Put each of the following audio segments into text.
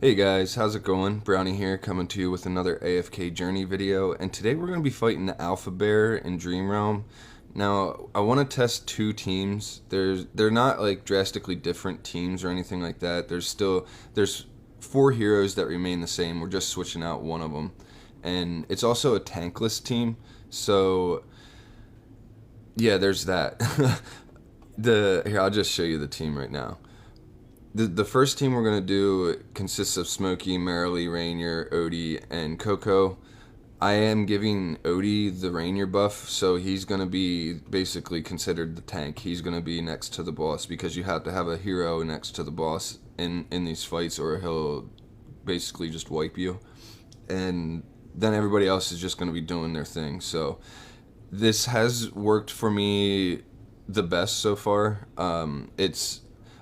Hey guys, how's it going? Brownie here, coming to you with another AFKJourney video, and today we're going to be fighting the Alpha Bear in Dream Realm. Now, I want to test two teams. They're not like drastically different teams or anything like that. There's four heroes that remain the same. We're just switching out one of them, and it's also a tankless team. So yeah, there's that. Here, I'll just show you the team right now. The first team we're going to do consists of Smokey, Merrily, Rainier, Odie, and Coco. I am giving Odie the Rainier buff, so he's going to be basically considered the tank. He's going to be next to the boss because you have to have a hero next to the boss in these fights or he'll basically just wipe you. And then everybody else is just going to be doing their thing. So this has worked for me the best so far.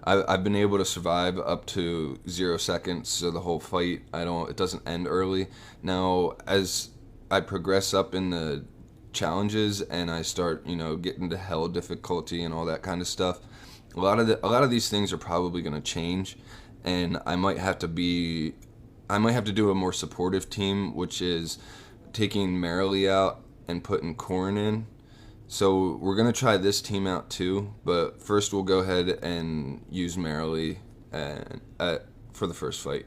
I've been able to survive up to 0 seconds, so the whole fight, it doesn't end early. Now, as I progress up in the challenges and I start, getting to hell difficulty and all that kind of stuff, a lot of these things are probably going to change, and I might have to do a more supportive team, which is taking Merrily out and putting Corn in. So we're going to try this team out too, but first we'll go ahead and use Merrily for the first fight.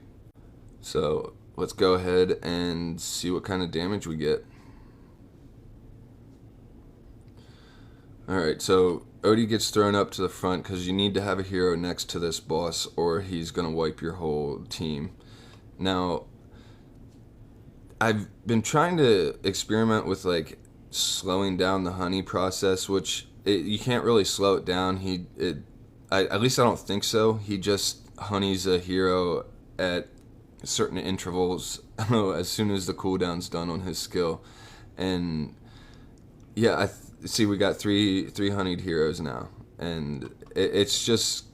So let's go ahead and see what kind of damage we get. Alright, so Odie gets thrown up to the front because you need to have a hero next to this boss or he's going to wipe your whole team. Now, I've been trying to experiment with slowing down the honey process, which you can't really slow it down. At least I don't think so. He just honeys a hero at certain intervals as soon as the cooldown's done on his skill. And yeah, I see we got three honeyed heroes now, and it's just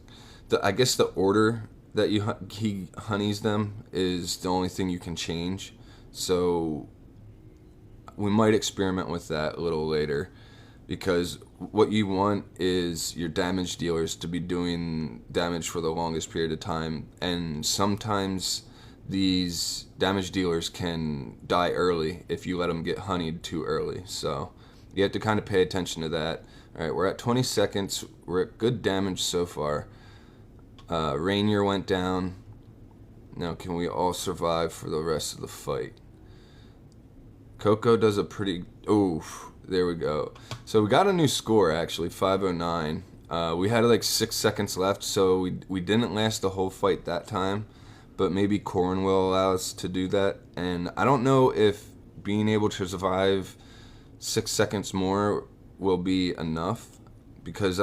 I guess the order that he honeys them is the only thing you can change. So we might experiment with that a little later, because what you want is your damage dealers to be doing damage for the longest period of time, and sometimes these damage dealers can die early if you let them get honeyed too early. So you have to kind of pay attention to that. Alright, we're at 20 seconds. We're at good damage so far. Rainier went down. Now can we all survive for the rest of the fight? Coco does a pretty... Oof, there we go. So we got a new score, actually, 509. We had 6 seconds left, so we didn't last the whole fight that time, but maybe Corn will allow us to do that. And I don't know if being able to survive 6 seconds more will be enough, because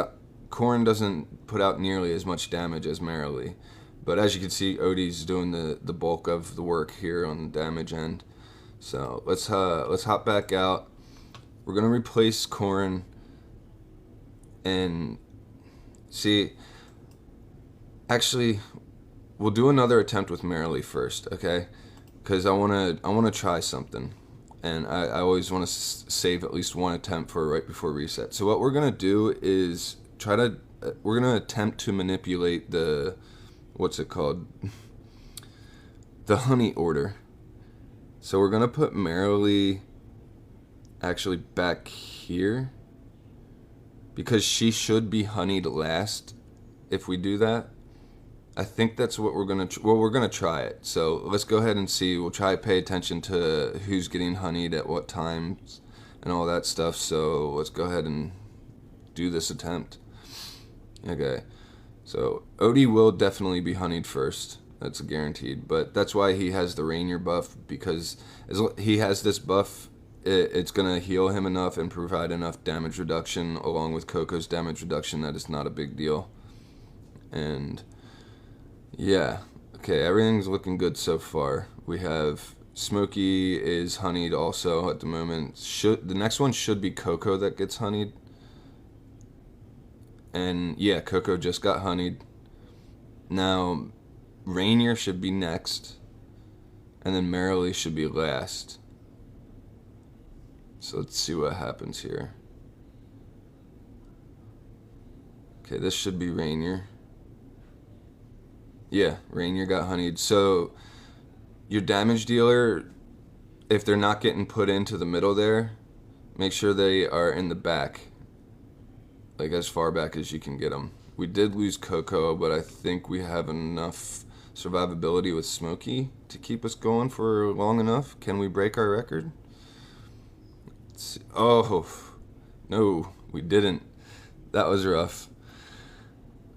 Corn doesn't put out nearly as much damage as Merrily. But as you can see, Odie's doing the bulk of the work here on the damage end. So let's hop back out. We're gonna replace Corn and see. Actually, we'll do another attempt with Merrily first, okay? Because I wanna try something, and I always want to save at least one attempt for right before reset. So what we're gonna do is we're gonna attempt to manipulate the what's it called the honey order. So we're gonna put Merrily actually back here, because she should be honeyed last if we do that. I think that's what we're gonna try it. So let's go ahead and see. We'll try to pay attention to who's getting honeyed at what times and all that stuff. So let's go ahead and do this attempt. Okay, so Odie will definitely be honeyed first. That's guaranteed, but that's why he has the Rainier buff, because as he has this buff, it's going to heal him enough and provide enough damage reduction along with Coco's damage reduction that it's not a big deal. And yeah, okay, everything's looking good so far. We have Smokey is honeyed also at the moment. The next one should be Coco that gets honeyed. And yeah, Coco just got honeyed. Now Rainier should be next, and then Merrily should be last. So let's see what happens here. Okay, this should be Rainier. Yeah, Rainier got honeyed. So your damage dealer, if they're not getting put into the middle there, make sure they are in the back, like as far back as you can get them. We did lose Coco, but I think we have enough survivability with Smokey to keep us going for long enough. Can we break our record? Oh, no, we didn't. That was rough.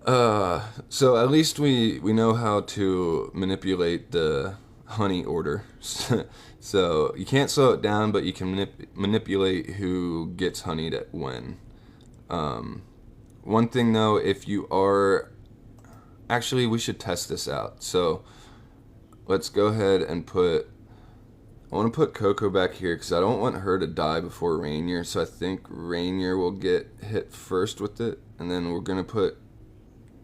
So at least we know how to manipulate the honey order. So you can't slow it down, but you can manipulate who gets honeyed at when. One thing though, if you are... Actually, we should test this out. So let's go ahead and I want to put Coco back here because I don't want her to die before Rainier. So I think Rainier will get hit first with it. And then we're going to put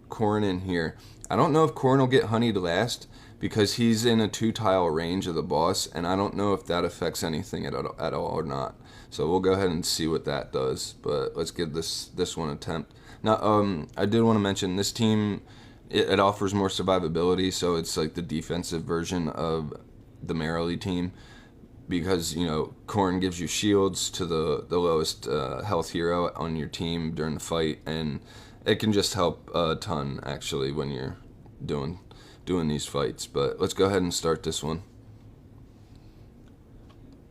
Corn in here. I don't know if Corn will get honeyed last because he's in a 2-tile range of the boss. And I don't know if that affects anything at all or not. So we'll go ahead and see what that does. But let's give this one an attempt. Now, I did want to mention this team, it offers more survivability. So it's like the defensive version of the Merrily team. Because, you know, Corn gives you shields to the lowest health hero on your team during the fight, and it can just help a ton, actually, when you're doing these fights. But let's go ahead and start this one.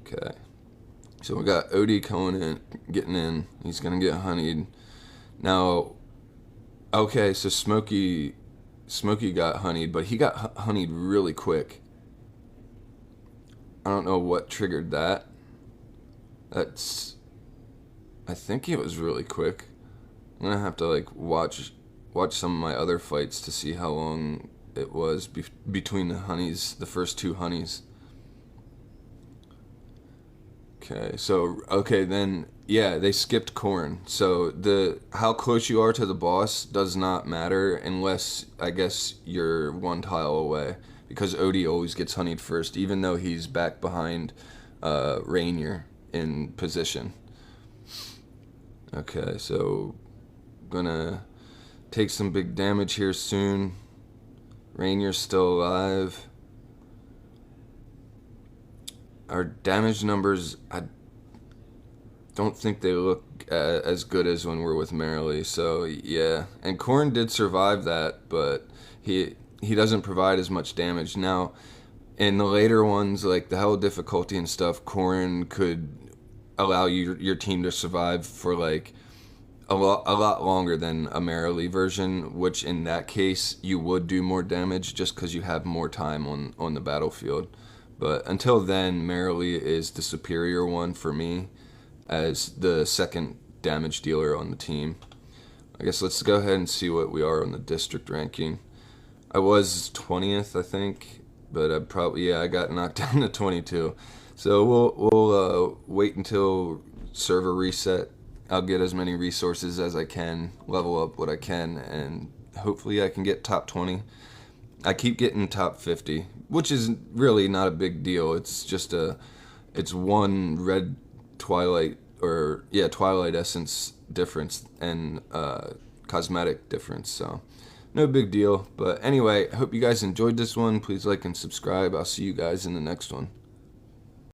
Okay. So we got Odie getting in. He's going to get honeyed. Now, okay, so Smokey got honeyed, but he got honeyed really quick. I don't know what triggered that. I think it was really quick. I'm gonna have to like watch some of my other fights to see how long it was between the first 2 honeys. Okay, then yeah, they skipped Corn. So how close you are to the boss does not matter unless I guess you're 1 tile away. Because Odie always gets honeyed first, even though he's back behind Rainier in position. Okay, so gonna take some big damage here soon. Rainier's still alive. Our damage numbers, I don't think they look as good as when we're with Merrily. So yeah, and Corn did survive that, but he doesn't provide as much damage. Now, in the later ones, like the hell difficulty and stuff, Corn could allow your team to survive for like a lot longer than a Merrily version, which in that case you would do more damage just because you have more time on the battlefield. But until then, Merrily is the superior one for me as the second damage dealer on the team. I guess let's go ahead and see what we are on the district ranking. I was 20th, I think, but I got knocked down to 22. So we'll wait until server reset. I'll get as many resources as I can, level up what I can, and hopefully I can get top 20. I keep getting top 50, which is really not a big deal. It's just it's 1 red Twilight Essence difference and cosmetic difference. So no big deal. But anyway, I hope you guys enjoyed this one. Please like and subscribe. I'll see you guys in the next one.